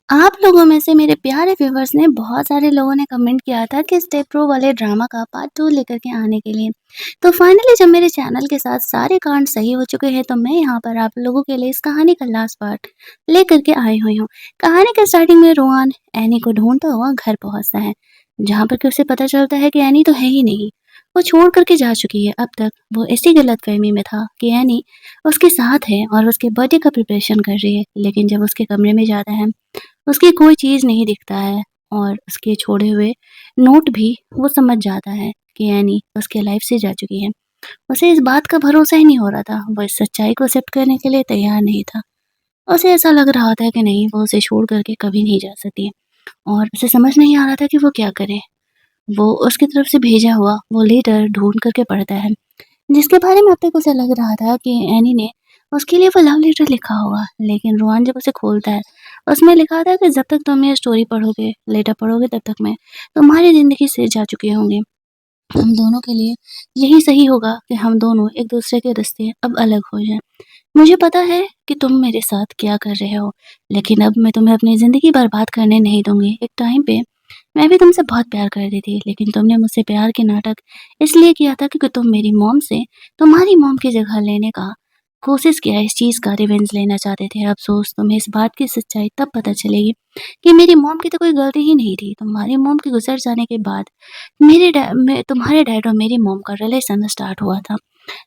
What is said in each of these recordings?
आप लोगों में से मेरे प्यारे व्यूवर्स ने बहुत सारे लोगों ने कमेंट किया था कि स्टेप प्रो वाले ड्रामा का पार्ट 2 लेकर के आने के लिए। तो फाइनली जब मेरे चैनल के साथ सारे कांड सही हो चुके हैं तो मैं यहाँ पर आप लोगों के लिए इस कहानी का लास्ट पार्ट लेकर के आई हुई हूँ। कहानी के स्टार्टिंग में रोहन एनी को ढूंढता हुआ घर पहुंचता है, जहाँ पर कि उसे पता चलता है कि एनी तो है ही नहीं। वो छोड़ करके जा चुकी है। अब तक वो इसी गलतफहमी में था कि एनी उसके साथ है और उसके बर्थडे का प्रिपरेशन कर रही है, लेकिन जब उसके कमरे में जाता है उसकी कोई चीज़ नहीं दिखता है और उसके छोड़े हुए नोट भी वो समझ जाता है कि एनी उसके लाइफ से जा चुकी है। उसे इस बात का भरोसा ही नहीं हो रहा था, वो इस सच्चाई को एक्सेप्ट करने के लिए तैयार नहीं था। उसे ऐसा लग रहा था कि नहीं, वो उसे छोड़ कर के कभी नहीं जा सकती और उसे समझ नहीं आ रहा था कि वो क्या करे। वो उसकी तरफ से भेजा हुआ वो लेटर ढूँढ कर के पढ़ता है, जिसके बारे में अब तक उसे लग रहा था कि एनी ने उसके लिए वो लव लेटर लिखा होगा, लेकिन रोहन जब उसे खोलता है, उसमें लिखा था कि जब तक तुम ये स्टोरी पढ़ोगे, लेटर पढ़ोगे, तब तक मैं तुम्हारी ज़िंदगी से जा चुकी होंगी। हम दोनों के लिए यही सही होगा कि हम दोनों एक-दूसरे के रिश्ते अब अलग हो जाएँ। मुझे पता है कि तुम मेरे साथ क्या कर रहे हो, लेकिन अब मैं तुम्हें अपनी ज़िंदगी बर्बाद करने नहीं दूँगी। एक टाइम पे मैं भी तुमसे बहुत प्यार करती थी, लेकिन तुमने मुझसे प्यार के नाटक इसलिए किया था क्योंकि तुम मेरी मॉम से तुम्हारी मॉम की जगह लेने का कोशिश किया, इस चीज़ का रिवेंज लेना चाहते थे। अफ़सोस तुम्हें इस बात की सच्चाई तब पता चलेगी कि मेरी मॉम की तो कोई गलती ही नहीं थी। तुम्हारी मॉम के गुज़र जाने के बाद तुम्हारे डैड और मेरी मॉम का रिलेशन स्टार्ट हुआ था।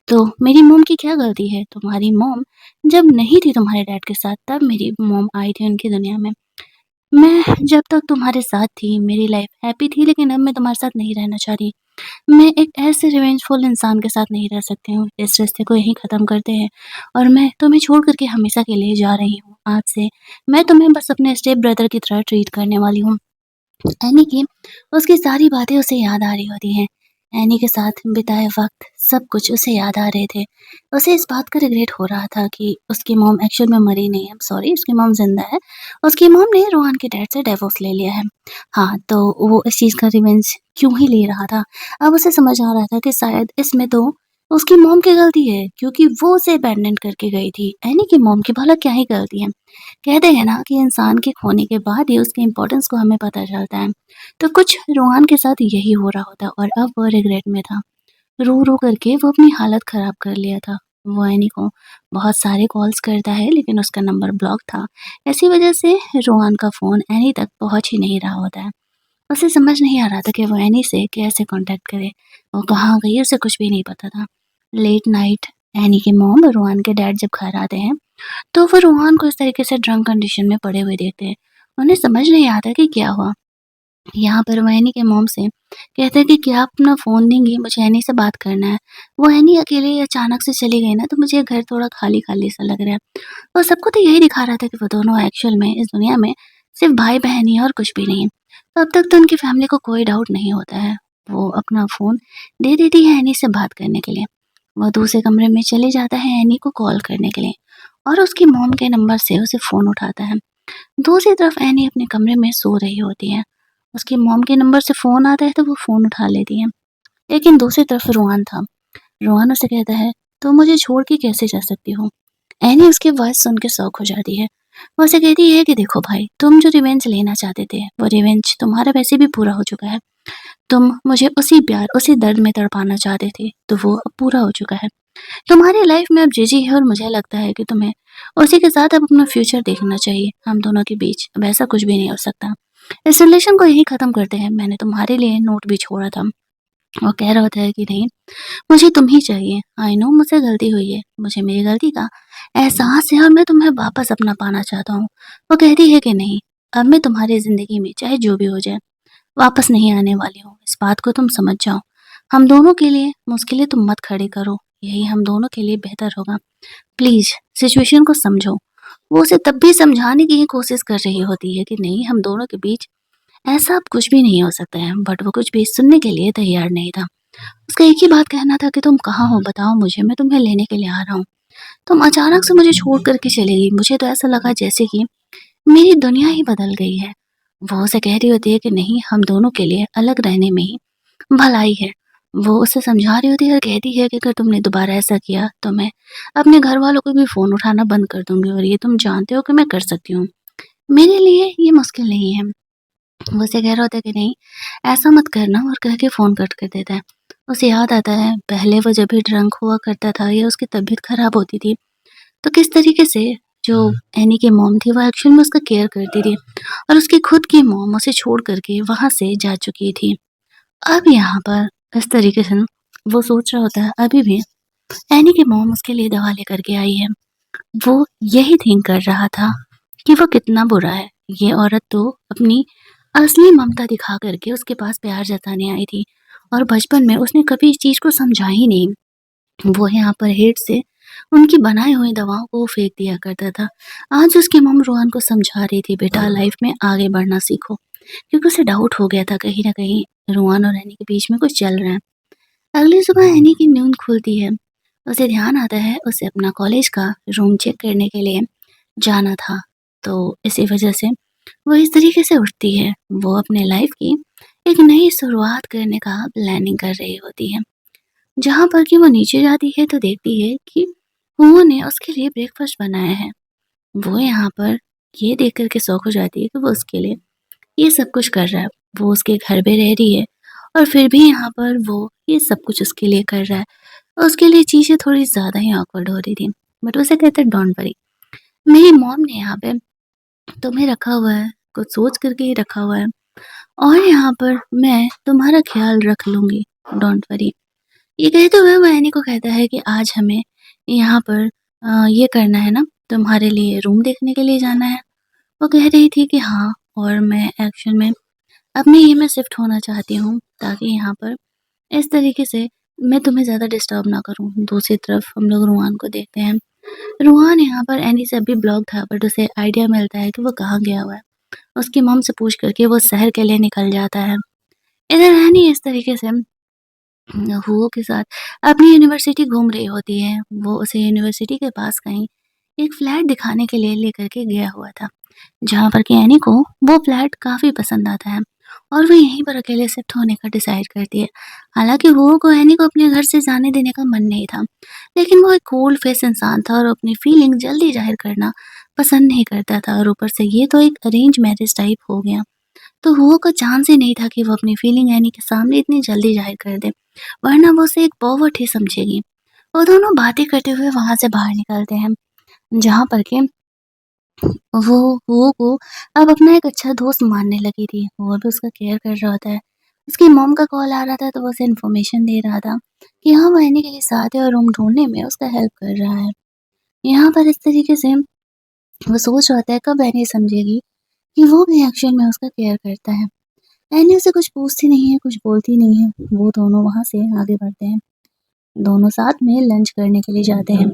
तो मेरी मॉम की क्या गलती है? तुम्हारी मॉम जब नहीं थी तुम्हारे डैड के साथ, तब मेरी मॉम आई थी उनकी दुनिया में। मैं जब तक तुम्हारे साथ थी, मेरी लाइफ हैप्पी थी, लेकिन अब मैं तुम्हारे साथ नहीं रहना चाहती। मैं एक ऐसे रिवेंजफुल इंसान के साथ नहीं रह सकती हूँ। इस रिश्ते को यहीं ख़त्म करते हैं और मैं तुम्हें छोड़ कर के हमेशा के लिए जा रही हूँ। आज से मैं तुम्हें बस अपने स्टेप ब्रदर की तरह ट्रीट करने वाली हूँ। एनी की उसकी सारी बातें उसे याद आ रही होती हैं। एनी के साथ बिताए वक़्त सब कुछ उसे याद आ रहे थे। उसे इस बात का रिग्रेट हो रहा था कि उसकी मॉम एक्चुअल में मरी नहीं है, सॉरी, उसकी मॉम ज़िंदा है। उसकी मॉम ने रोहन के डैड से डिवोर्स ले लिया है। हाँ, तो वो इस चीज़ का रिवेंज क्यों ही ले रहा था। अब उसे समझ आ रहा था कि शायद इसमें तो उसकी मॉम की गलती है, क्योंकि वो उसे अबैंडन करके गई थी। एनी की मॉम की भला क्या ही गलती है। कहते हैं ना कि इंसान के खोने के बाद ही उसकी इम्पोर्टेंस को हमें पता चलता है। तो कुछ रोहान के साथ यही हो रहा होता और अब वो रिग्रेट में था। रो-रो करके वो अपनी हालत ख़राब कर लिया था। वो एनी को बहुत सारे कॉल्स करता है, लेकिन उसका नंबर ब्लॉक था। इसी वज़ह से रोहान का फ़ोन एनी तक पहुँच ही नहीं रहा होता है। उसे समझ नहीं आ रहा था कि वो एनी से कैसे कॉन्टैक्ट करे। वो कहाँ गई उसे कुछ भी नहीं पता था। लेट नाइट एनी की मॉम रोहान के डैड जब घर आते हैं, तो वो रोहान को इस तरीके से ड्रंक कंडीशन में पड़े हुए देखते हैं। उन्हें समझ नहीं आता कि क्या हुआ। यहाँ पर वो एनी के मॉम से कहते हैं कि क्या आप अपना फ़ोन देंगी? मुझे एनी से बात करना है। वो एनी अकेले अचानक से चली गई ना, तो मुझे घर थोड़ा खाली-खाली सा लग रहा है। और सबको तो यही दिखा रहा था कि वो दोनों एक्चुअल में इस दुनिया में सिर्फ़ भाई-बहन ही हैं और कुछ भी नहीं। तो अब तक तो उनकी फैमिली को कोई डाउट नहीं होता है। वो अपना फ़ोन दे देती है एनी से बात करने के लिए। वो दूसरे कमरे में चले जाता है एनी को कॉल करने के लिए और उसकी मॉम के नंबर से उसे फ़ोन उठाता है। दूसरी तरफ एनी अपने कमरे में सो रही होती है। उसकी मॉम के नंबर से फ़ोन आता है तो वो फ़ोन उठा लेती है। लेकिन दूसरी तरफ रोहन था। रोहन उसे कहता है, तुम मुझे छोड़ के कैसे जा सकती हो? एनी उसकी वॉइस सुन के शॉक हो जाती है। वो उसे कहती है कि देखो भाई, तुम जो रिवेंज लेना चाहते थे, वो रिवेंज तुम्हारा वैसे भी पूरा हो चुका है। तुम मुझे उसी प्यार, उसी दर्द में तड़पाना चाहते थे, तो वो अब पूरा हो चुका है। तुम्हारी लाइफ में अब जीजी है और मुझे लगता है कि तुम्हें उसी के साथ अब अपना फ्यूचर देखना चाहिए। हम दोनों के बीच अब ऐसा कुछ भी नहीं हो सकता। इस रिलेशन को यहीं ख़त्म करते हैं। मैंने तुम्हारे लिए नोट भी छोड़ा था। वो कह रहा होता है कि नहीं, मुझे तुम ही चाहिए। आई नो मुझसे गलती हुई है। मुझे मेरी गलती का एहसास है और मैं तुम्हें वापस अपना पाना चाहता हूँ। वो कहती है कि नहीं, अब मैं तुम्हारी ज़िंदगी में चाहे जो भी हो जाए, वापस नहीं आने वाली हूँ। इस बात को तुम समझ जाओ। हम दोनों के लिए मुश्किलें तुम मत खड़ी करो। यही हम दोनों के लिए बेहतर होगा। प्लीज़ सिचुएशन को समझो। वो उसे तब भी समझाने की ही कोशिश कर रही होती है कि नहीं, हम दोनों के बीच ऐसा अब कुछ भी नहीं हो सकता है, बट वो कुछ भी सुनने के लिए तैयार नहीं था। उसका एक ही बात कहना था कि तुम कहाँ हो बताओ मुझे, मैं तुम्हें लेने के लिए आ रहा हूँ। तुम अचानक से मुझे छोड़ कर के चली गई। मुझे तो ऐसा लगा जैसे कि मेरी दुनिया ही बदल गई है। वो उसे कह रही होती है कि नहीं, हम दोनों के लिए अलग रहने में ही भलाई है। वो उसे समझा रही होती है और कहती है कि अगर तुमने दोबारा ऐसा किया तो मैं अपने घर वालों को भी फ़ोन उठाना बंद कर दूँगी और ये तुम जानते हो कि मैं कर सकती हूँ। मेरे लिए ये मुश्किल नहीं है। वो उसे कह रहा होता है कि नहीं, ऐसा मत करना और कह के फ़ोन कट कर देता है। उसे याद आता है पहले वो जब भी ड्रंक हुआ करता था या उसकी तबीयत ख़राब होती थी, तो किस तरीके से जो एनी की मॉम थी वो एक्चुअल में उसका केयर करती थी और उसकी खुद की मॉम उसे छोड़ कर के वहाँ से जा चुकी थी। अब यहाँ पर इस तरीके से ना वो सोच रहा होता है अभी भी एनी की मॉम उसके लिए दवा लेकर के आई है। वो यही थिंक कर रहा था कि वो कितना बुरा है। ये औरत तो अपनी असली ममता दिखा कर के उसके पास प्यार जताने आई थी और बचपन में उसने कभी इस चीज़ को समझा ही नहीं। वो यहाँ पर हेट से उनकी बनाई हुई दवाओं को फेंक दिया करता था। आज उसकी मॉम रोहन को समझा रही थी, बेटा लाइफ में आगे बढ़ना सीखो, क्योंकि उसे डाउट हो गया था कहीं न कहीं रोहन और एनी के बीच में कुछ चल रहा है। अगली सुबह एनी की नींद खुलती है। उसे ध्यान आता है उसे अपना कॉलेज का रूम चेक करने के लिए जाना था। तो इसी वजह से वो इस तरीके से उठती है। वो अपने लाइफ की एक नई शुरुआत करने का प्लानिंग कर रही होती है। जहाँ पर कि वो नीचे जाती है तो देखती है कि हुआ ने उसके लिए ब्रेकफ़ास्ट बनाया है। वो यहाँ पर ये देख कर के शॉक हो जाती है कि वो उसके लिए ये सब कुछ कर रहा है। वो उसके घर पे रह रही है और फिर भी यहाँ पर वो ये सब कुछ उसके लिए कर रहा है। उसके लिए चीज़ें थोड़ी ज़्यादा ही ऑकवर्ड हो रही थी। बट उसे कहते हैं डोंट वरी, मेरी मॉम ने यहाँ पे तुम्हें रखा हुआ है, कुछ सोच कर के ही रखा हुआ है और यहाँ पर मैं तुम्हारा ख़्याल रख लूँगी, डोंट वरी। ये कहते हुए वो एनी को कहता है कि आज हमें यहाँ पर ये करना है ना, तुम्हारे लिए रूम देखने के लिए जाना है। वो कह रही थी कि हाँ, और मैं एक्चुअल में अपने ये में शिफ्ट होना चाहती हूँ ताकि यहाँ पर इस तरीके से मैं तुम्हें ज़्यादा डिस्टर्ब ना करूँ। दूसरी तरफ हम लोग रूहान को देखते हैं। रूहान यहाँ पर एनी से अभी ब्लॉक था बट उसे आइडिया मिलता है कि वो कहाँ गया हुआ है। उसकी मॉम से पूछ कर के वो शहर के लिए निकल जाता है। इधर एनी इस तरीके से हुओ के साथ अपनी यूनिवर्सिटी घूम रही होती है। वो उसे यूनिवर्सिटी के पास कहीं एक फ्लैट दिखाने के लिए लेकर के गया हुआ था, जहाँ पर कि एनी को वो फ्लैट काफ़ी पसंद आता है और वो यहीं पर अकेले शिफ्ट होने का डिसाइड करती है। हालाँकि हुओ को एनी को अपने घर से जाने देने का मन नहीं था, लेकिन वो एक कोल्ड फेस इंसान था और अपनी फीलिंग जल्दी ज़ाहिर करना पसंद नहीं करता था और ऊपर से ये तो एक अरेंज मैरिज टाइप हो गया। तो हुओ को चांस ही नहीं था कि वो अपनी फीलिंग एनी के सामने इतनी जल्दी ज़ाहिर कर दे, वरना वो उसे एक पॉवर्ट ही समझेगी। वो दोनों बातें करते हुए वहाँ से बाहर निकलते हैं, जहाँ पर कि वो हुओ को अब अपना एक अच्छा दोस्त मानने लगी थी। वो भी उसका केयर कर रहा होता है। उसकी मॉम का कॉल आ रहा था तो वो उसे इन्फॉर्मेशन दे रहा था कि हाँ, वो एनी के साथ है और रूम ढूँढने में उसका हेल्प कर रहा है। यहाँ पर इस तरीके से वो सोच रहा होता है कब एनी समझेगी कि वो भी एक्चुअल में उसका केयर करता है। एनी उसे कुछ पूछती नहीं है, कुछ बोलती नहीं है। वो दोनों वहाँ से आगे बढ़ते हैं। दोनों साथ में लंच करने के लिए जाते हैं,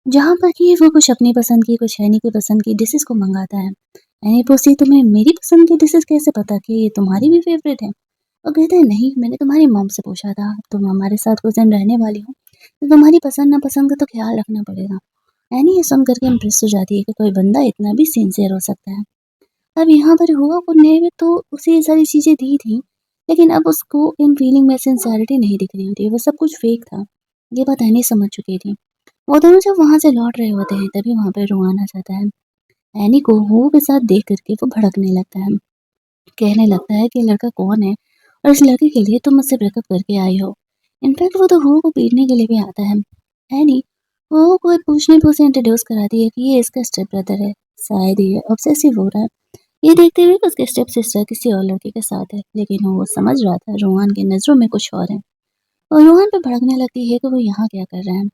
जहाँ पर कि वो कुछ अपनी पसंद की, कुछ एनी की पसंद की डिशेज़ को मँगाता है। एनी पूछती है, तुम्हें मेरी पसंद की डिशेज़ कैसे पता कि ये तुम्हारी भी फ़ेवरेट है? वो कहता है, नहीं, मैंने तुम्हारी मॉम से पूछा था, तुम हमारे साथ कुछ दिन रहने वाली हो, तो तुम्हारी पसंद-नापसंद का तो ख़्याल रखना पड़ेगा। एनी ये सुन कर के इम्प्रेस हो जाती है कि कोई बंदा इतना भी सिंसियर हो सकता है। अब यहाँ पर हुआ को ने तो उसे ये सारी चीज़ें दी थी, लेकिन अब उसको इन फीलिंग में सिंसियरिटी नहीं दिख रही होती, वो सब कुछ फ़ेक था। ये बात एनी समझ चुकी थी। वो दोनों जब वहाँ से लौट रहे होते हैं, तभी वहाँ पे रोहान आ जाता है। एनी को हुओ के साथ देख कर के वो भड़कने लगता है। कहने लगता है कि ये लड़का कौन है और इस लड़के के लिए तुम मुझसे ब्रेकअप करके आई हो। इनफैक्ट वो तो हुओ को पीटने के लिए भी आता है। एनी हुओ को पूछने पे उसे इंट्रोड्यूस कराती है कि ये इसका स्टेप ब्रदर है। शायद ये ऑब्सेसिव हो रहा है। ये देखते हुए कि उसके स्टेप सिस्टर किसी और लड़के के साथ है, लेकिन वो समझ रहा था रोहन की नज़रों में कुछ और है और रोहन पे भड़कने लगती है कि वो यहाँ क्या कर रहा है।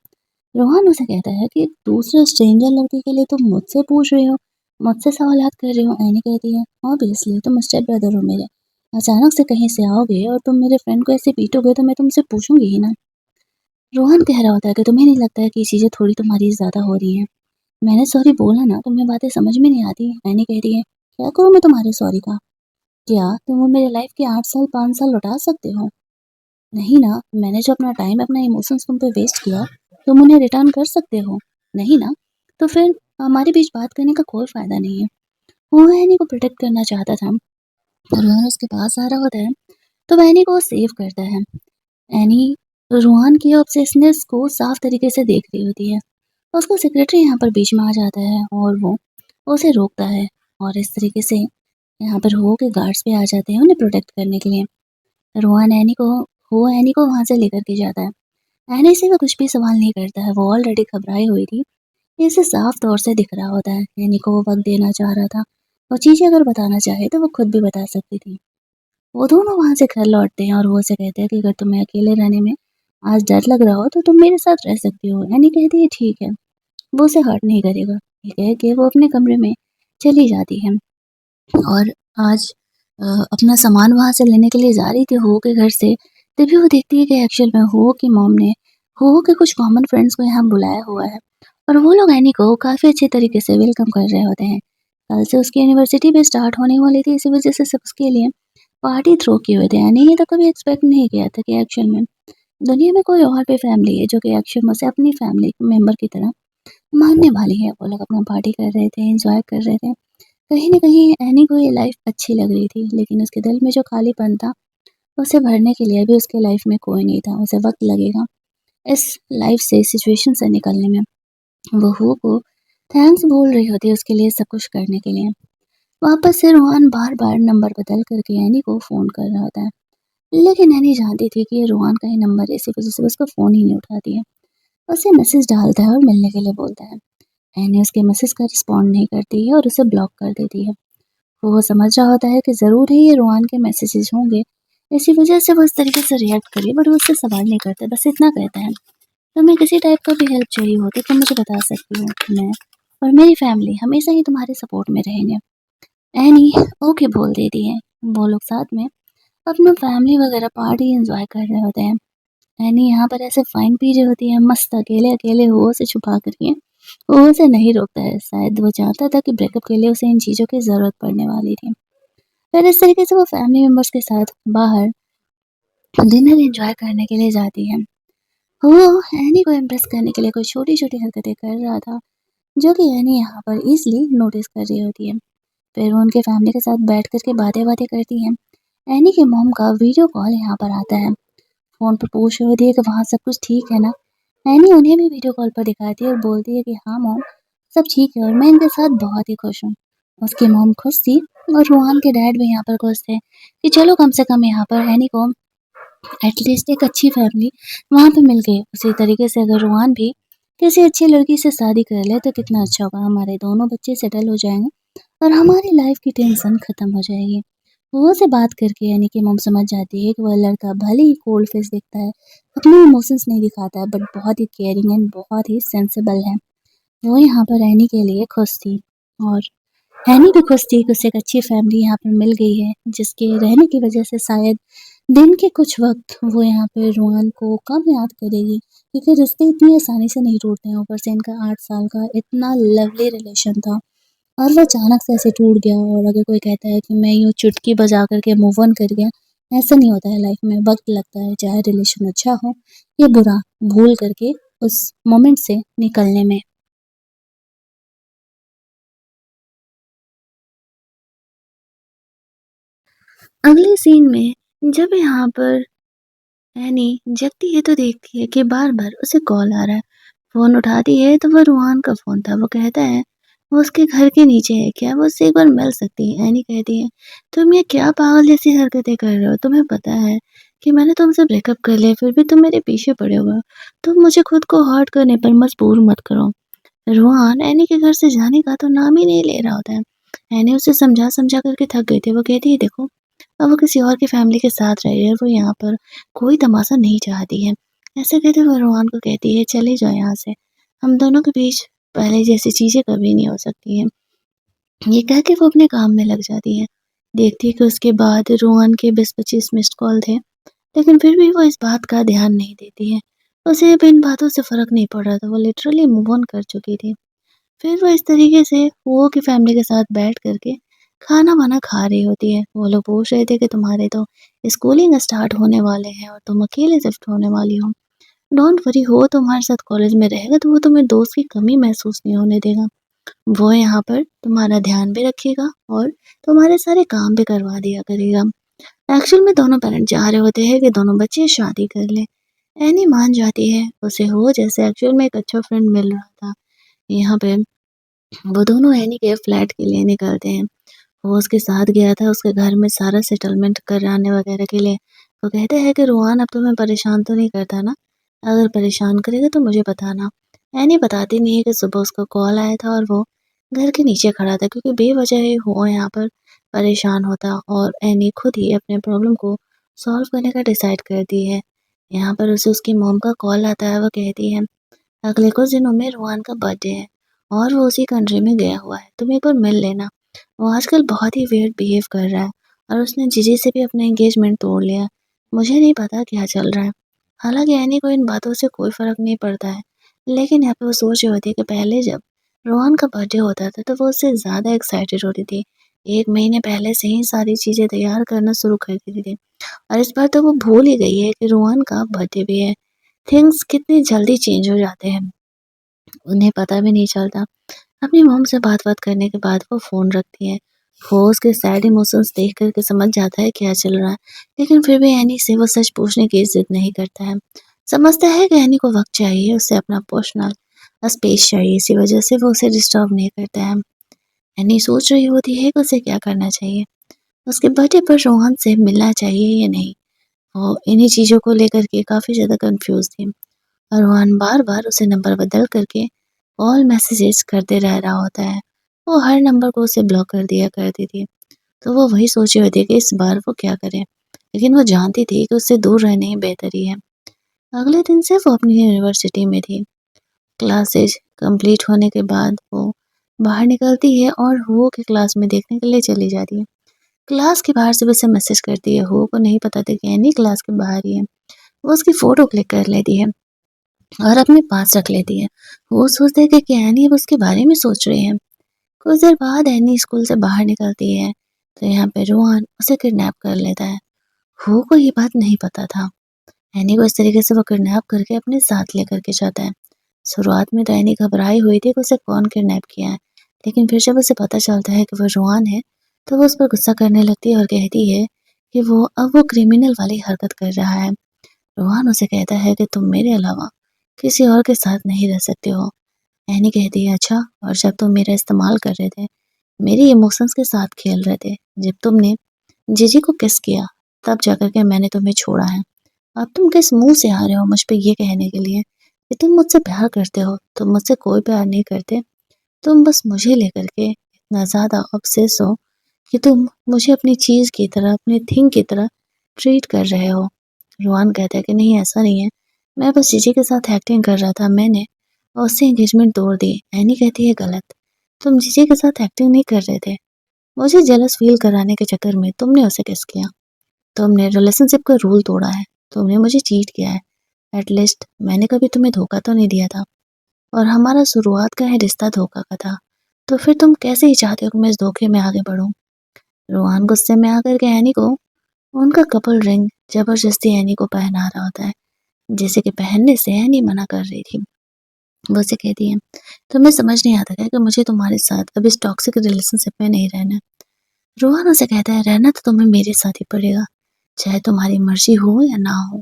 रोहन उसे कहता है कि दूसरे स्ट्रेंजर लड़के के लिए तुम मुझसे पूछ रहे हो, मुझसे सवालात कर रहे हो। एनी कहती है, ऑब्वियसली तुम स्टेप ब्रदर हो मेरे। अचानक से कहीं से आओगे और तुम मेरे फ्रेंड को ऐसे पीटोगे तो मैं तुमसे पूछूंगी ही ना। रोहन कह रहा होता है कि तुम्हें नहीं लगता है कि ये चीज़ें थोड़ी तुम्हारी ज़्यादा हो रही हैं। मैंने सॉरी बोला ना, तुम्हें बातें समझ में नहीं आती। एनी कह रही है, क्या करूँ मैं तुम्हारे सॉरी का? क्या तुम वो मेरे लाइफ के 8 साल 5 साल लौटा सकते हो? नहीं ना, मैंने जो अपना टाइम, अपना इमोशंस तुम पे वेस्ट किया, तुम उन्हें रिटर्न कर सकते हो? नहीं ना? तो फिर हमारे बीच बात करने का कोई फ़ायदा नहीं है। वो एनी को प्रोटेक्ट करना चाहता था और रोहन उसके पास आ रहा होता है, तो वह एनी को सेव करता है। एनी रोहन की ऑब्सेसनेस को साफ तरीके से देख रही होती है। उसका सेक्रेटरी यहाँ पर बीच में आ जाता है और वो उसे रोकता है और इस तरीके से यहाँ पर हो के गार्ड्स भी आ जाते हैं उन्हें प्रोटेक्ट करने के लिए। रोहन एनी को वहाँ से लेकर के जाता है। एनी से वो कुछ भी सवाल नहीं करता है, वो ऑलरेडी घबराई हुई थी। ये इसे साफ तौर से दिख रहा होता है। एनी को वो वक़्त देना चाह रहा था। वो चीज़ें अगर बताना चाहे तो वो खुद भी बता सकती थी। वो दोनों वहाँ से घर लौटते हैं और वो उसे कहते हैं कि अगर तुम्हें अकेले रहने में आज डर लग रहा हो तो तुम मेरे साथ रह सकती हो। एनी कहती है ठीक है, वो उसे हर्ट नहीं करेगा। ये कह के वो अपने कमरे में चली जाती है और आज अपना सामान वहाँ से लेने के लिए जा रही थी हो के घर से, तभी वो देखती है कि एक्चुअल में हो की मॉम ने हो के कुछ कॉमन फ्रेंड्स को यहाँ बुलाया हुआ है और वो लोग एनी को काफ़ी अच्छे तरीके से वेलकम कर रहे होते हैं। कल से उसकी यूनिवर्सिटी भी स्टार्ट होने वाली थी, इसी वजह से सब उसके लिए पार्टी थ्रो किए हुए थे। एनी ये तो कभी एक्सपेक्ट नहीं किया था कि एक्चुअल में दुनिया में कोई और भी फैमिली है जो कि एक्चुअल में उसे अपनी फैमिली मेंबर की तरह मानने वाली है। वो लोग अपना पार्टी कर रहे थे, एंजॉय कर रहे थे। कहीं न कहीं एनी को ये लाइफ अच्छी लग रही थी, लेकिन उसके दिल में जो खालीपन था, उसे भरने के लिए अभी उसके लाइफ में कोई नहीं था। उसे वक़्त लगेगा इस लाइफ से, सिचुएशन से निकलने में। वो हो को थैंक्स बोल रही होती है उसके लिए सब कुछ करने के लिए। वापस से रोहान बार-बार नंबर बदल करके एनी को फ़ोन कर रहा होता है। लेकिन एनी जानती थी कि ये रोहान का ही नंबर है, इसी वज़ह से वो उसका फ़ोन ही नहीं उठाती है। उसे मैसेज डालता है और मिलने के लिए बोलता है। एनी उसके मैसेज का रिस्पॉन्ड नहीं करती है और उसे ब्लॉक कर देती है। वो समझ रहा होता है कि ज़रूर ही ये रोहान के मैसेजेस होंगे, इसी वजह से वो इस तरीके से रिएक्ट करी, बट वो उससे सवाल नहीं करता, बस इतना कहता है, तुम्हें किसी टाइप का भी हेल्प चाहिए हो तो तुम मुझे बता सकती हो। मैं और मेरी फैमिली हमेशा ही तुम्हारे सपोर्ट में रहेंगे। एनी ओके बोल देती है। वो लोग साथ में अपना फैमिली वगैरह पार्टी एंजॉय कर रहे होते हैं। एनी यहाँ पर ऐसे फाइन पी रही होती है मस्त अकेले-अकेले वो से छुपा करके। वो उसे नहीं रोकता है, शायद वो चाहता था कि ब्रेकअप के लिए उसे इन चीज़ों की ज़रूरत पड़ने वाली थी। फिर इस तरीके से वो फैमिली मेंबर्स के साथ बाहर डिनर एंजॉय करने के लिए जाती है। वो एनी को इम्प्रेस करने के लिए कुछ छोटी-छोटी हरकतें कर रहा था, जो कि एनी यहाँ पर ईज़िली नोटिस कर रही होती है। फिर वो उनके फैमिली के साथ बैठ कर के बातें-वातें करती हैं। एनी की मॉम का वीडियो कॉल यहाँ पर आता है। फ़ोन पे पूछ रही होती है कि वहाँ सब कुछ ठीक है ना? एनी उन्हें भी वीडियो कॉल पर दिखाती है और बोलती है कि हाँ मॉम, सब ठीक है और मैं इनके साथ बहुत ही खुश हूँ। उसकी मॉम खुश थी और रोहान के डैड भी यहाँ पर खुश थे कि चलो कम से कम यहाँ पर एनी को एटलीस्ट एक अच्छी फैमिली वहाँ पे मिल गई। उसी तरीके से अगर रोहान भी किसी अच्छी लड़की से शादी कर ले तो कितना अच्छा होगा, हमारे दोनों बच्चे सेटल हो जाएँगे और हमारी लाइफ की टेंशन खत्म हो जाएगी। वो से बात करके यानी कि मॉम समझ जाती है कि वह लड़का भले ही कोल्ड फेस दिखता है, अपने इमोशंस नहीं दिखाता है, बट बहुत ही केयरिंग एंड बहुत ही सेंसिबल है। वो यहाँ पर रहने के लिए खुश थी और रहनी भी खुश थी कि उसे एक अच्छी फैमिली यहाँ पर मिल गई है, जिसके रहने की वजह से शायद दिन के कुछ वक़्त वो यहाँ पे रोहन को कम याद करेगी, क्योंकि रिश्ते इतनी आसानी से नहीं टूटते हैं। ऊपर से इनका 8 साल का इतना लवली रिलेशन था और वो अचानक से ऐसे टूट गया। और अगर कोई कहता है कि मैं यूँ चुटकी बजा कर के मूव ऑन कर गया, ऐसा नहीं होता है लाइफ में, वक़्त लगता है, चाहे रिलेशन अच्छा हो या बुरा, भूल करके उस मोमेंट से निकलने में। अगले सीन में जब यहाँ पर एनी जगती है तो देखती है कि बार-बार उसे कॉल आ रहा है। फ़ोन उठाती है तो वो रूहान का फ़ोन था। वो कहता है वो उसके घर के नीचे है, क्या वो उससे एक बार मिल सकती है? एनी कहती है तुम ये क्या पागल जैसी हरकतें कर रहे हो? तुम्हें पता है कि मैंने तुमसे ब्रेकअप कर लिया, फिर भी तुम मेरे पीछे पड़े हुए हो। तुम मुझे खुद को हर्ट करने पर मजबूर मत करो। रूहान एनी के घर से जाने का तो नाम ही नहीं ले रहा होता है। एनी उसे समझा-समझा करके थक गई थी। वो कहती है देखो, अब वो किसी और की फैमिली के साथ रह रही है और वो यहाँ पर कोई तमाशा नहीं चाहती है। ऐसे कहते हुए रोहान को कहती है चले जाओ यहाँ से, हम दोनों के बीच पहले जैसी चीज़ें कभी नहीं हो सकती हैं। ये कह के वो अपने काम में लग जाती है। देखती है कि उसके बाद रोहन के 20-25 मिस्ड कॉल थे, लेकिन फिर भी वो इस बात का ध्यान नहीं देती है। उसे अब इन बातों से फ़र्क नहीं पड़ रहा था, वो लिटरली मूव ऑन कर चुकी थी। फिर वो इस तरीके से फूफो की फैमिली के साथ बैठ कर के खाना-वाना खा रही होती है। वो लोग पूछ रहे थे कि तुम्हारे तो स्कूलिंग स्टार्ट होने वाले हैं और तुम अकेले शिफ्ट होने वाली हो। डोंट वरी, हो तुम्हारे साथ कॉलेज में रहेगा तो वो तुम्हें दोस्त की कमी महसूस नहीं होने देगा। वो यहाँ पर तुम्हारा ध्यान भी रखेगा और तुम्हारे सारे काम भी करवा दिया करेगा। एक्चुअल में दोनों पेरेंट्स चाह रहे होते हैं कि दोनों बच्चे शादी कर लें। एनी मान जाती है, उसे हो जैसे एक्चुअल में एक अच्छा फ्रेंड मिल रहा था। यहाँ पे वो दोनों एनी के फ्लैट के लिए निकलते हैं। वो उसके साथ गया था उसके घर में सारा सेटलमेंट कराने वगैरह के लिए। वो कहते हैं कि रोहान अब तुम्हें परेशान तो नहीं करता ना? अगर परेशान करेगा तो मुझे बताना। एनी बताती नहीं है कि सुबह उसका कॉल आया था और वो घर के नीचे खड़ा था क्योंकि बेवजह ही वो यहाँ पर परेशान होता और एनी खुद ही अपने प्रॉब्लम को सॉल्व करने का डिसाइड करती है। यहाँ पर उसे उसकी मॉम का कॉल आता है। वो कहती है अगले कुछ दिनों में रोहान का बर्थडे है और वो उसी कंट्री में गया हुआ है। तुम एक बार मिल लेना। वो आजकल बहुत ही वियर्ड बिहेव कर रहा है और उसने जीजी से भी अपना एंगेजमेंट तोड़ लिया। मुझे नहीं पता क्या चल रहा है। हालांकि एनी को इन बातों से कोई फर्क नहीं पड़ता है, लेकिन यहाँ पे वो सोच रही होती है कि पहले जब रोहन का बर्थडे होता था तो वो उससे ज़्यादा एक्साइटेड होती थी। 1 महीने पहले से ही सारी चीज़ें तैयार करना शुरू कर देती थी और इस बार तो वो भूल ही गई है कि रोहन का बर्थडे भी है। थिंग्स कितनी जल्दी चेंज हो जाते हैं, उन्हें पता भी नहीं चलता। अपनी मॉम से बात-वात करने के बाद वो फ़ोन रखती है। वो उसके सैड इमोशंस देख कर के समझ जाता है क्या चल रहा है, लेकिन फिर भी एनी से वो सच पूछने की ज़िद नहीं करता है। समझता है कि एनी को वक़्त चाहिए, उसे अपना पर्सनल स्पेस चाहिए, इसी वजह से वो उसे डिस्टर्ब नहीं करता है। एनी सोच रही होती है कि उसे क्या करना चाहिए। उसके बर्थडे पर रोहन से मिलना चाहिए या नहीं? वो इन्हीं चीज़ों को लेकर के काफ़ी ज़्यादा कन्फ्यूज़ थी और रोहन बार-बार उसे नंबर बदल करके कॉल मैसेजेस करते रह रहा होता है। वो हर नंबर को उसे ब्लॉक कर दिया करती थी, तो वो वही सोच रही होती कि इस बार वो क्या करे। लेकिन वो जानती थी कि उससे दूर रहना ही बेहतर ही है। अगले दिन से वो अपनी यूनिवर्सिटी में थी। क्लासेज कंप्लीट होने के बाद वो बाहर निकलती है और हुओ की क्लास में देखने के लिए चली जाती है। क्लास के बाहर से भी उसे मैसेज करती है। हुओ को नहीं पता था कि एनी क्लास के बाहर ही है। वो उसकी फ़ोटो क्लिक कर लेती है और अपने पास रख लेती है। वो सोचती है कि एनी अब उसके बारे में सोच रही है। कुछ देर बाद एनी स्कूल से बाहर निकलती है तो यहाँ पे रोहन उसे किडनैप कर लेता है। हू को ये बात नहीं पता था। एनी को इस तरीके से वो किडनैप करके अपने साथ लेकर के जाता है। शुरुआत में तो एनी घबराई हुई थी कि उसे कौन किडनैप किया है, लेकिन फिर जब उसे पता चलता है कि वो रोहन है तो वो उस पर गुस्सा करने लगती है और कहती है कि वो क्रिमिनल वाली हरकत कर रहा है। रोहन उसे कहता है कि तुम मेरे अलावा किसी और के साथ नहीं रह सकते हो। एनी कहती है अच्छा, और जब तुम मेरा इस्तेमाल कर रहे थे, मेरे इमोशंस के साथ खेल रहे थे, जब तुमने जीजी को किस किया, तब जाकर के मैंने तुम्हें छोड़ा है। अब तुम किस मुँह से आ रहे हो मुझ पे ये कहने के लिए कि तुम मुझसे प्यार करते हो? तुम मुझसे कोई प्यार नहीं करते। तुम बस मुझे लेकर के इतना ज़्यादा ऑब्सेस हो कि तुम मुझे अपनी चीज़ की तरह, अपनी थिंग की तरह ट्रीट कर रहे हो। रोहन कहता है कि नहीं, ऐसा नहीं है। मैं बस जीजी के साथ एक्टिंग कर रहा था। मैंने उससे एंगेजमेंट तोड़ दी। एनी कहती है गलत। तुम जीजी के साथ एक्टिंग नहीं कर रहे थे। मुझे जेलस फ़ील कराने के चक्कर में तुमने उसे किस किया। तुमने रिलेशनशिप का रूल तोड़ा है। तुमने मुझे चीट किया है। एट लीस्ट मैंने कभी तुम्हें धोखा तो नहीं दिया था, और हमारा शुरुआत का है रिश्ता धोखा का था। तो फिर तुम कैसे ही चाहते हो कि मैं इस धोखे में आगे बढ़ूँ? रोहन गुस्से में आकर के एनी को उनका कपल रिंग ज़बरदस्ती एनी को पहना रहा होता है, जिसे कि पहनने से एनी मना कर रही थी। वो उसे कहती है, तुम्हें समझ नहीं आता क्या कि मुझे तुम्हारे साथ अब इस टॉक्सिक रिलेशनशिप में नहीं रहना? रोहन उसे कहता है रहना तो तुम्हें मेरे साथ ही पड़ेगा, चाहे तुम्हारी मर्ज़ी हो या ना हो।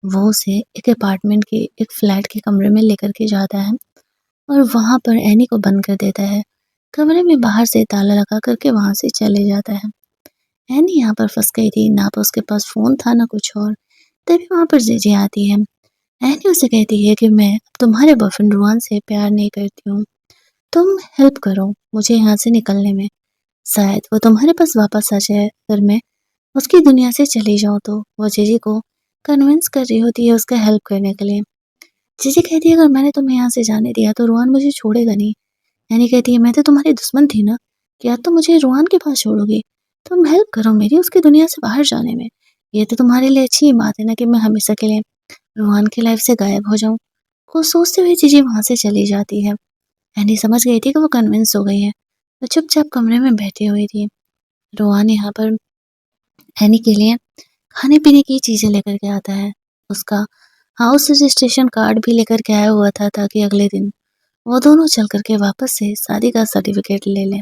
वो उसे एक अपार्टमेंट के एक फ्लैट के कमरे में लेकर के जाता है और वहाँ पर एनी को बंद कर देता है। कमरे में बाहर से ताला लगा करके वहाँ से चले जाता है। एनी यहाँ पर फँस गई थी, ना तो उसके पास फ़ोन था ना कुछ और। तभी वहाँ पर जीजी आती है। एनी उसे कहती है कि मैं अब तुम्हारे बॉयफ्रेंड रोहन से प्यार नहीं करती हूँ। तुम हेल्प करो मुझे यहाँ से निकलने में। शायद वो तुम्हारे पास वापस आ जाए अगर मैं उसकी दुनिया से चली जाऊँ तो। वो जीजी को कन्विंस कर रही होती है उसका हेल्प करने के लिए। जीजी कहती है अगर मैंने तुम्हें यहाँ से जाने दिया तो रोहन मुझे छोड़ेगा नहीं। नैनी कहती है मैं तो तुम्हारी दुश्मन थी ना, क्या तुम मुझे रोहन के पास छोड़ोगी? तुम हेल्प करो मेरी उसकी दुनिया से बाहर जाने में। ये तो तुम्हारे लिए अच्छी ही बात है ना कि मैं हमेशा के लिए रोहन की लाइफ से गायब हो जाऊँ। कुछ सोचते हुए जीजी वहाँ से चली जाती है। एनी समझ गई थी कि वो कन्विंस हो गई है। वो चुपचाप कमरे में बैठी हुई थी। रोहन यहाँ पर एनी के लिए खाने-पीने की चीज़ें लेकर के आता है। उसका हाउस रजिस्ट्रेशन कार्ड भी लेकर के आया हुआ था ताकि अगले दिन वो दोनों चल कर के वापस से शादी का सर्टिफिकेट ले लें।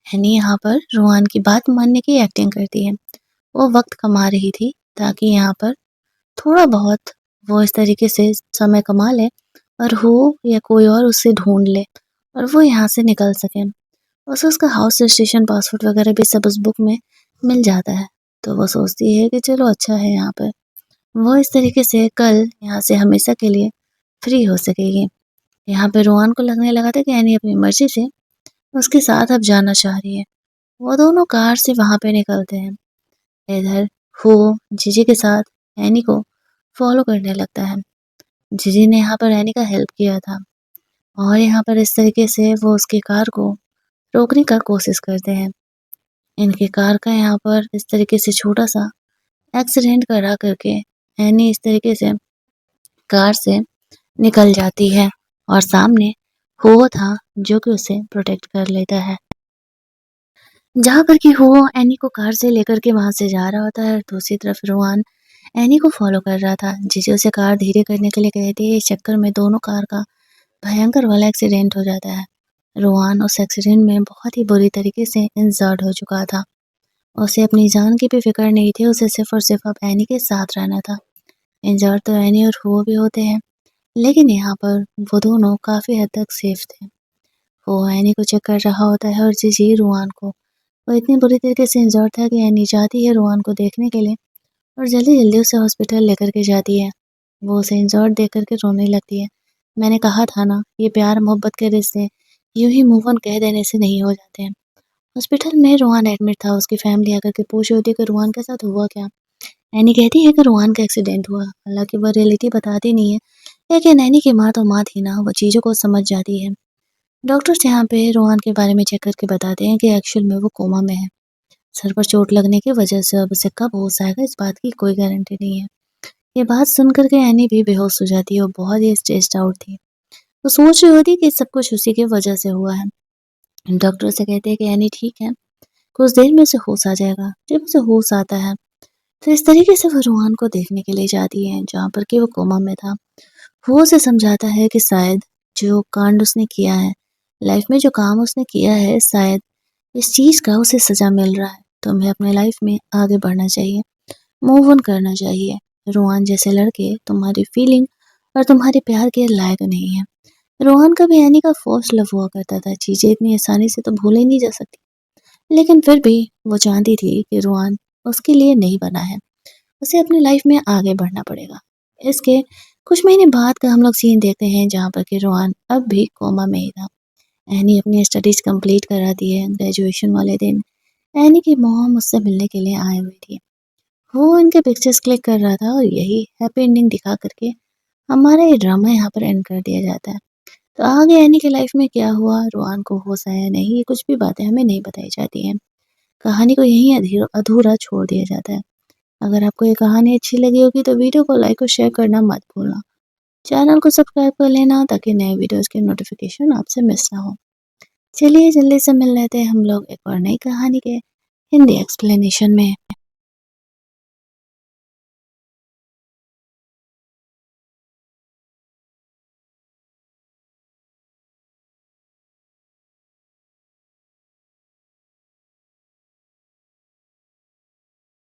एनी यहाँ पर रोहान की बात मानने की एक्टिंग करती है। वो वक़्त कमा रही थी ताकि यहाँ पर थोड़ा बहुत वो इस तरीके से समय कमा ले और हो या कोई और उसे ढूँढ ले और वो यहाँ से निकल सके। उसे उसका हाउस रजिस्ट्रेशन, पासवर्ड वगैरह भी सब उस बुक में मिल जाता है। तो वो सोचती है कि चलो अच्छा है यहाँ पर। वो इस तरीके से कल यहाँ से हमेशा के लिए फ्री हो सकेगी। यहाँ पे रोहान को लगने लगा था कि एनी अपनी मर्जी से उसके साथ अब जाना चाह रही है। वो दोनों कार से वहाँ पे निकलते हैं। इधर वो जीजी के साथ एनी को फॉलो करने लगता है। जीजी ने यहाँ पर एनी का हेल्प किया था और यहाँ पर इस तरीके से वो उसकी कार को रोकने का कोशिश करते हैं। इनकी कार का यहाँ पर इस तरीके से छोटा-सा एक्सीडेंट करा करके एनी इस तरीके से कार से निकल जाती है और सामने हुआ था जो कि उसे प्रोटेक्ट कर लेता है। जहाँ पर कि हुआ एनी को कार से लेकर के वहाँ से जा रहा होता है और दूसरी तरफ रोहान एनी को फॉलो कर रहा था। जीजी उसे कार धीरे करने के लिए कहती है। इस चक्कर में दोनों कार का भयंकर वाला एक्सीडेंट हो जाता है। रोहान उस एक्सीडेंट में बहुत ही बुरी तरीके से इंजर्ड हो चुका था। उसे अपनी जान की भी फिक्र नहीं थी, उसे सिर्फ और सिर्फ अब एनी के साथ रहना था। इंजर्ड तो एनी और वो भी होते हैं, लेकिन यहाँ पर वो दोनों काफ़ी हद तक सेफ थे। वो एनी को चेक कर रहा होता है और जीजी रोहान को। वो इतनी बुरी तरीके से इंजर्ड था कि एनी जाती है रोहान को देखने के लिए और जल्दी-जल्दी उसे हॉस्पिटल लेकर के जाती है। वो उसे इंजर्ड देख कर के रोने लगती है। मैंने कहा था ना, ये प्यार मोहब्बत के रिश्ते यूँ ही मूव ऑन कह देने से नहीं हो जाते हैं। हॉस्पिटल में रोहान एडमिट था, उसकी फैमिली आकर के पूछ रही होती है कि रोहान के साथ हुआ क्या? एनी कहती है कि रोहान का एक्सीडेंट हुआ, हालाँकि वो रियलिटी बताती नहीं है, लेकिन एनी की माँ तो माँ थी ना, वो चीज़ों को समझ जाती है। डॉक्टर्स यहाँ पे रोहान के बारे में चेक करके बताते हैं कि एक्चुअल में वो कोमा में है। सर पर चोट लगने की वजह से अब उसे कब होश आएगा इस बात की कोई गारंटी नहीं है। ये बात सुन कर के एनी भी बेहोश हो जाती है और बहुत ही स्ट्रेस्ड आउट थी। वो सोच रही होती है कि सब कुछ उसी की वजह से हुआ है। डॉक्टर से कहते हैं कि एनी ठीक है, कुछ देर में उसे होश आ जाएगा। जब उसे होश आता है तो इस तरीके से वो रोहान को देखने के लिए जाती है जहाँ पर कि वो कोमा में था। वो उसे समझाता है कि शायद जो कांड उसने किया है, लाइफ में जो काम उसने किया है, शायद इस चीज़ का उसे सज़ा मिल रहा है। तुम्हें अपने लाइफ में आगे बढ़ना चाहिए, मूव ऑन करना चाहिए। रोहान जैसे लड़के तुम्हारी फीलिंग और तुम्हारे प्यार के लायक नहीं है। रोहान का भी एनी का फर्स्ट लव हुआ करता था। चीज़ें इतनी आसानी से तो भूली नहीं जा सकती। लेकिन फिर भी वो जानती थी कि रोहान उसके लिए नहीं बना है। उसे अपनी लाइफ में आगे बढ़ना पड़ेगा। इसके कुछ महीने बाद का हम लोग सीन देखते हैं जहाँ पर कि रोहान अब भी कोमा में ही था। एनी अपनी स्टडीज कंप्लीट करा दी है। ग्रेजुएशन वाले दिन एनी की मॉम मुझसे मिलने के लिए आए हुई थी। वो इनके पिक्चर्स क्लिक कर रहा था और यही हैप्पी एंडिंग दिखा करके हमारा ये ड्रामा यहाँ पर एंड कर दिया जाता है। तो आगे एनी की लाइफ में क्या हुआ, रोहान को होश आया नहीं, ये कुछ भी बातें हमें नहीं बताई जाती हैं। कहानी को यहीं अधूरा छोड़ दिया जाता है। अगर आपको ये कहानी अच्छी लगी होगी तो वीडियो को लाइक और शेयर करना मत भूलना। चैनल को सब्सक्राइब कर लेना ताकि नए वीडियोस की नोटिफिकेशन आपसे मिस ना हो। चलिए जल्दी से मिल लेते हैं हम लोग एक और नई कहानी के हिंदी एक्सप्लेनेशन में।